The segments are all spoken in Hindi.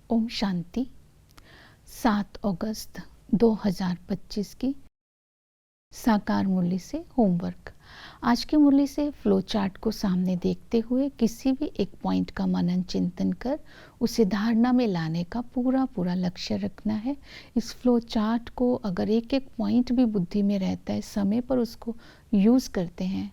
ओम शांति। 7 अगस्त 2025 की साकार मुरली से होमवर्क। आज की मुरली से फ्लो चार्ट को सामने देखते हुए किसी भी एक पॉइंट का मनन चिंतन कर उसे धारणा में लाने का पूरा लक्ष्य रखना है। इस फ्लो चार्ट को अगर एक एक पॉइंट भी बुद्धि में रहता है, समय पर उसको यूज़ करते हैं,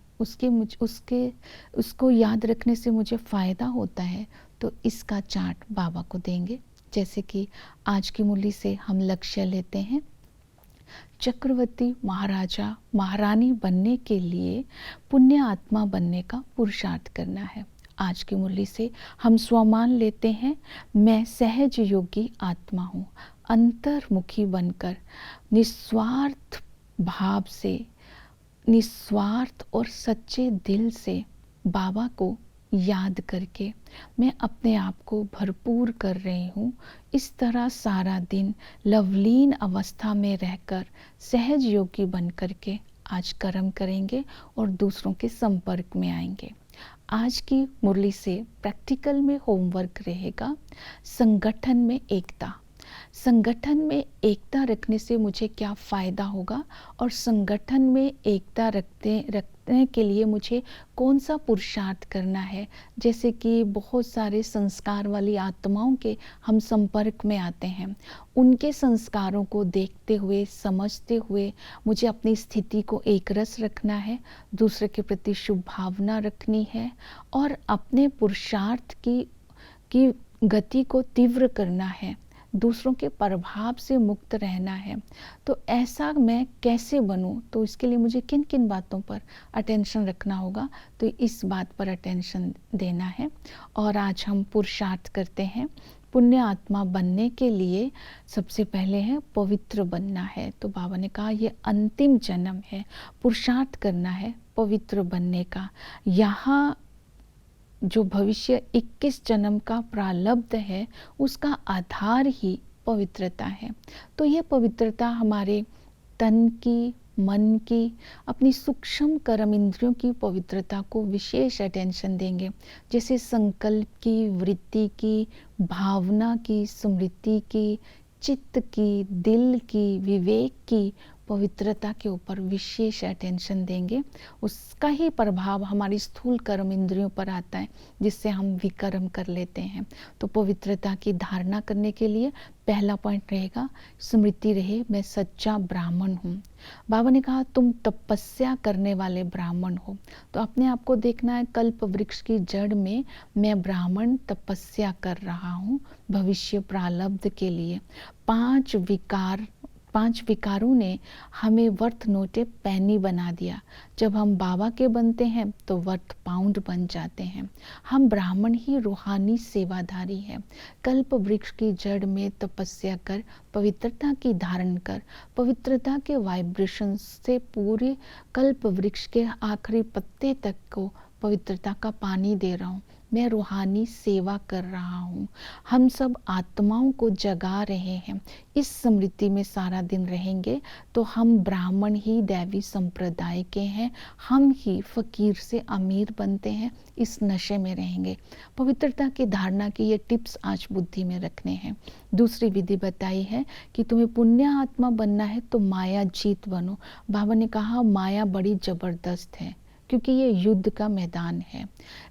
उसको याद रखने से मुझे फ़ायदा होता है, तो इसका चार्ट बाबा को देंगे। जैसे कि आज की मुरली से हम लक्ष्य लेते हैं, चक्रवर्ती महाराजा महारानी बनने के लिए पुण्य आत्मा बनने का पुरुषार्थ करना है। आज की मुरली से हम स्वमान लेते हैं, मैं सहज योगी आत्मा हूँ। अंतर्मुखी बनकर निस्वार्थ भाव से, निस्वार्थ और सच्चे दिल से बाबा को याद करके मैं अपने आप को भरपूर कर रही हूँ। इस तरह सारा दिन लवलीन अवस्था में रहकर सहज योगी बन करके आज कर्म करेंगे और दूसरों के संपर्क में आएंगे। आज की मुरली से प्रैक्टिकल में होमवर्क रहेगा, संगठन में एकता। संगठन में एकता रखने से मुझे क्या फ़ायदा होगा और संगठन में एकता रखने के लिए मुझे कौन सा पुरुषार्थ करना है। जैसे कि बहुत सारे संस्कार वाली आत्माओं के हम संपर्क में आते हैं, उनके संस्कारों को देखते हुए समझते हुए मुझे अपनी स्थिति को एक रस रखना है, दूसरे के प्रति शुभ भावना रखनी है और अपने पुरुषार्थ की गति को तीव्र करना है, दूसरों के प्रभाव से मुक्त रहना है। तो ऐसा मैं कैसे बनूं, तो इसके लिए मुझे किन किन बातों पर अटेंशन रखना होगा, तो इस बात पर अटेंशन देना है। और आज हम पुरुषार्थ करते हैं पुण्य आत्मा बनने के लिए। सबसे पहले है पवित्र बनना है। तो बाबा ने कहा ये अंतिम जन्म है, पुरुषार्थ करना है पवित्र बनने का। यहाँ जो भविष्य 21 जन्म का प्रारब्ध है, उसका आधार ही पवित्रता है। तो ये पवित्रता हमारे तन की, मन की, अपनी सूक्ष्म कर्म इंद्रियों की पवित्रता को विशेष अटेंशन देंगे। जैसे संकल्प की, वृत्ति की, भावना की, स्मृति की, चित्त की, दिल की, विवेक की पवित्रता के ऊपर विशेष अटेंशन देंगे। उसका ही प्रभाव हमारी स्थूल कर्म इंद्रियों पर आता है, जिससे हम विकर्म कर लेते हैं। तो पवित्रता की धारणा करने के लिए पहला पॉइंट रहेगा, स्मृति रहे मैं सच्चा ब्राह्मण हूँ। बाबा ने कहा तुम तपस्या करने वाले ब्राह्मण हो। तो अपने आप को देखना है, कल्प वृक्ष की जड़ में मैं ब्राह्मण तपस्या कर रहा हूँ भविष्य प्रारब्ध के लिए। पांच विकारों ने हमें वर्थ नोटे पैनी बना दिया। जब हम बाबा के बनते हैं तो वर्थ पाउंड बन जाते हैं। हम ब्राह्मण ही रूहानी सेवाधारी हैं। कल्प वृक्ष की जड़ में तपस्या कर, पवित्रता की धारण कर, पवित्रता के वाइब्रेशन से पूरे कल्प वृक्ष के आखिरी पत्ते तक को पवित्रता का पानी दे रहा हूँ। मैं रूहानी सेवा कर रहा हूँ। हम सब आत्माओं को जगा रहे हैं। इस स्मृति में सारा दिन रहेंगे तो हम ब्राह्मण ही दैवी संप्रदाय के हैं, हम ही फकीर से अमीर बनते हैं। इस नशे में रहेंगे। पवित्रता की धारणा की ये टिप्स आज बुद्धि में रखने हैं। दूसरी विधि बताई है कि तुम्हें पुण्य आत्मा बनना है तो माया जीत बनो। बाबा ने कहा माया बड़ी जबरदस्त है, क्योंकि ये युद्ध का मैदान है।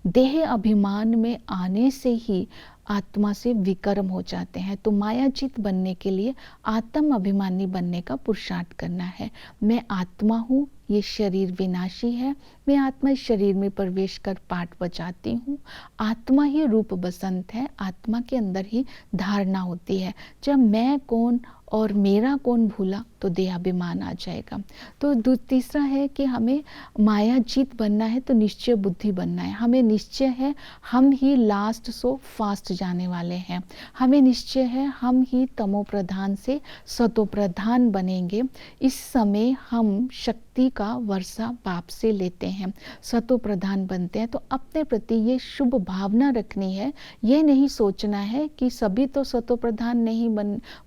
देह अभिमान में आने से ही आत्मा से विकर्म हो जाते हैं। तो मायाजीत बनने के लिए आत्म अभिमानी बनने का पुरुषार्थ करना है। मैं आत्मा हूँ, ये शरीर विनाशी है, मैं आत्मा इस शरीर में प्रवेश कर पाठ बजाती हूँ। आत्मा ही रूप बसंत है, आत्मा के अंदर ही धारणा होती है। जब मैं कौन और मेरा कौन भूला तो देहाभिमान आ जाएगा। तो तीसरा है कि हमें माया जीत बनना है तो निश्चय बुद्धि बनना है। हमें निश्चय है हम ही लास्ट सो फास्ट जाने वाले हैं। हमें निश्चय है हम ही तमो प्रधान से सतो प्रधान बनेंगे। इस समय हम शक्ति का वर्षा बाप से लेते हैं, सतो प्रधान बनते हैं। तो अपने प्रति ये शुभ भावना रखनी है, ये नहीं सोचना है कि सभी तो सतो प्रधान नहीं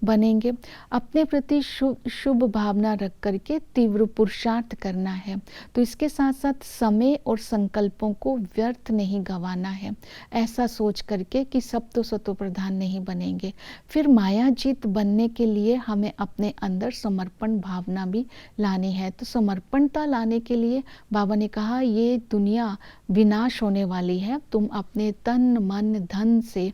बनेंगे। अपने प्रति शुभ भावना रख करके तीव्र पुरुषार्थ करना है। तो इसके साथ साथ समय और संकल्पों को व्यर्थ नहीं गंवाना है, ऐसा सोच करके कि सब तो सतो प्रधान नहीं बनेंगे। फिर माया जीत बनने के लिए हमें अपने अंदर समर्पण भावना भी लानी है। तो समर्पणता लाने के लिए बाबा ने कहा ये दुनिया विनाश होने वाली है, तुम अपने तन मन धन से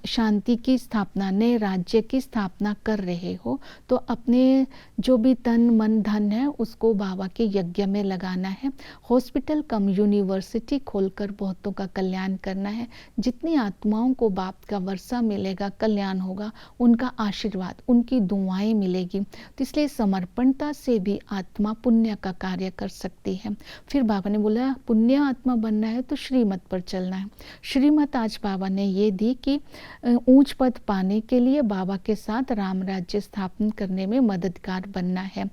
शांति की स्थापना, नए राज्य की स्थापना कर रहे हो। तो अपने जो भी तन मन धन है उसको बाबा के यज्ञ में लगाना है। हॉस्पिटल कम यूनिवर्सिटी खोलकर बहुतों का कल्याण करना है। जितनी आत्माओं को बाप का वर्षा मिलेगा, कल्याण होगा, उनका आशीर्वाद, उनकी दुआएं मिलेगी। तो इसलिए समर्पणता से भी आत्मा पुण्य का कार्य कर सकती है। फिर बाबा ने बोला पुण्य आत्मा बनना है तो श्रीमत पर चलना है। श्रीमत आज बाबा ने ये दी कि ऊंच पद पाने के लिए बाबा के साथ राम राज्य स्थापन करने में मददगार बनना है।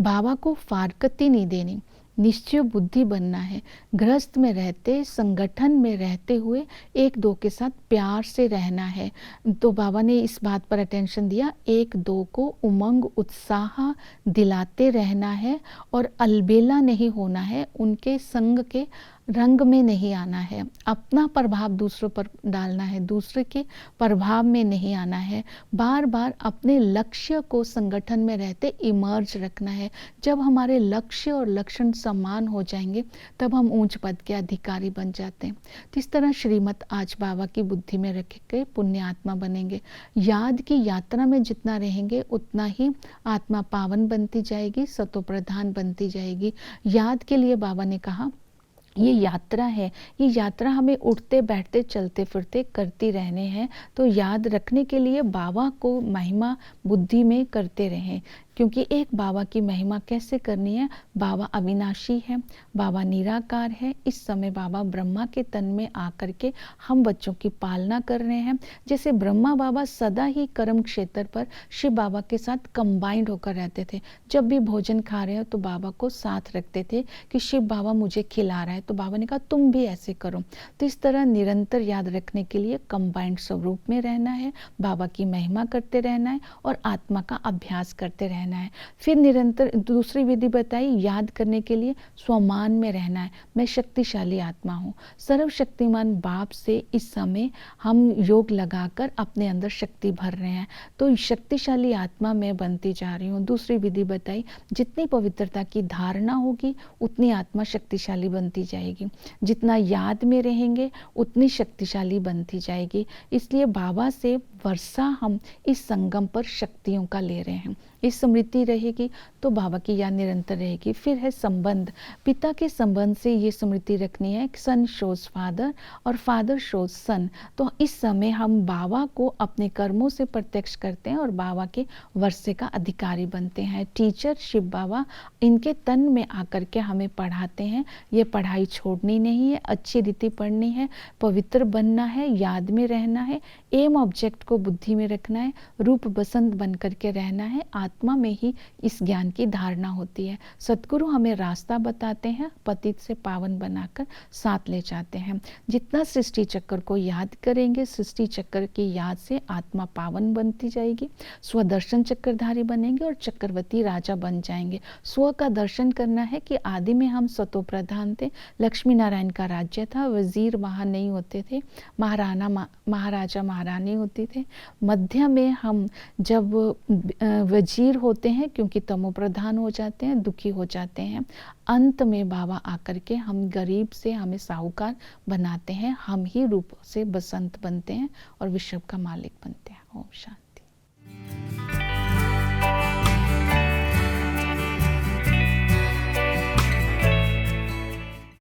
बाबा को फारकती नहीं देनी, निश्चय बुद्धि बनना है। गृहस्थ में रहते, संगठन में रहते हुए एक दो के साथ प्यार से रहना है। तो बाबा ने इस बात पर अटेंशन दिया, एक दो को उमंग उत्साह दिलाते रहना है और अलबेला नहीं होना है, उनके संग के रंग में नहीं आना है। अपना प्रभाव दूसरों पर डालना है, दूसरे के प्रभाव में नहीं आना है। बार बार अपने लक्ष्य को संगठन में रहते इमर्ज रखना है। जब हमारे लक्ष्य और लक्षण समान हो जाएंगे तब हम ऊंच पद के अधिकारी बन जाते हैं। तो इस तरह श्रीमत आज बाबा की बुद्धि में रख के पुण्य आत्मा बनेंगे। याद की यात्रा में जितना रहेंगे उतना ही आत्मा पावन बनती जाएगी, सतो प्रधान बनती जाएगी। याद के लिए बाबा ने कहा ये यात्रा है, ये यात्रा हमें उठते बैठते चलते फिरते करती रहने हैं। तो याद रखने के लिए बाबा को महिमा बुद्धि में करते रहें, क्योंकि एक बाबा की महिमा कैसे करनी है। बाबा अविनाशी है, बाबा निराकार है। इस समय बाबा ब्रह्मा के तन में आकर के हम बच्चों की पालना कर रहे हैं। जैसे ब्रह्मा बाबा सदा ही कर्म क्षेत्र पर शिव बाबा के साथ कंबाइंड होकर रहते थे। जब भी भोजन खा रहे हो तो बाबा को साथ रखते थे कि शिव बाबा मुझे खिला रहा है, तो बाबा ने कहा तुम भी ऐसे करो। तो इस तरह निरंतर याद रखने के लिए कंबाइंड स्वरूप में रहना है, बाबा की महिमा करते रहना है और आत्मा का अभ्यास करते रहना है। फिर निरंतर दूसरी विधि बताई, याद करने के लिए स्वमान में रहना है। मैं शक्तिशाली आत्मा हूँ। सर्वशक्तिमान बाप से इस समय हम योग लगाकर अपने अंदर शक्ति भर रहे हैं। तो शक्तिशाली आत्मा मैं बनती जा रही हूँ। दूसरी विधि बताई, जितनी पवित्रता की धारणा होगी उतनी आत्मा शक्तिशाली बनती जाएगी। जितना याद में रहेंगे उतनी शक्तिशाली बनती जाएगी। इसलिए बाबा से वर्षा हम इस संगम पर शक्तियों का ले रहे हैं। इस स्मृति रहेगी तो बाबा की याद निरंतर रहेगी। फिर है संबंध, पिता के संबंध से ये स्मृति रखनी है, सन शोज फादर और फादर शोज सन। तो इस समय हम बाबा को अपने कर्मों से प्रत्यक्ष करते हैं और बाबा के वर्षे का अधिकारी बनते हैं। टीचर शिव बाबा इनके तन में आकर के हमें पढ़ाते हैं। ये पढ़ाई छोड़नी नहीं है, अच्छी रीति पढ़नी है, पवित्र बनना है, याद में रहना है, एम ऑब्जेक्ट को बुद्धि में रखना है, रूप बसंत बन करके रहना है। आत्मा में ही इस ज्ञान की धारणा होती है। सतगुरु हमें रास्ता बताते हैं, पतित से पावन बनाकर साथ ले जाते हैं। जितना सृष्टि चक्र को याद करेंगे, सृष्टि चक्र की याद से आत्मा पावन बनती जाएगी, स्वदर्शन चक्रधारी बनेंगे और चक्रवर्ती राजा बन जाएंगे। स्व का दर्शन करना है कि आदि में हम सतो प्रधान थे, लक्ष्मी नारायण का राज्य था, वजीर वहां नहीं होते थे, महाराजा महारानी होती थे। मध्य में हम जब वजीर होते हैं क्योंकि तमो प्रधान हो जाते हैं, दुखी हो जाते हैं। अंत में बाबा आकर के हम गरीब से हमें साहूकार बनाते हैं, हम ही रूप से बसंत बनते हैं और विश्व का मालिक बनते हैं। ओम शांति।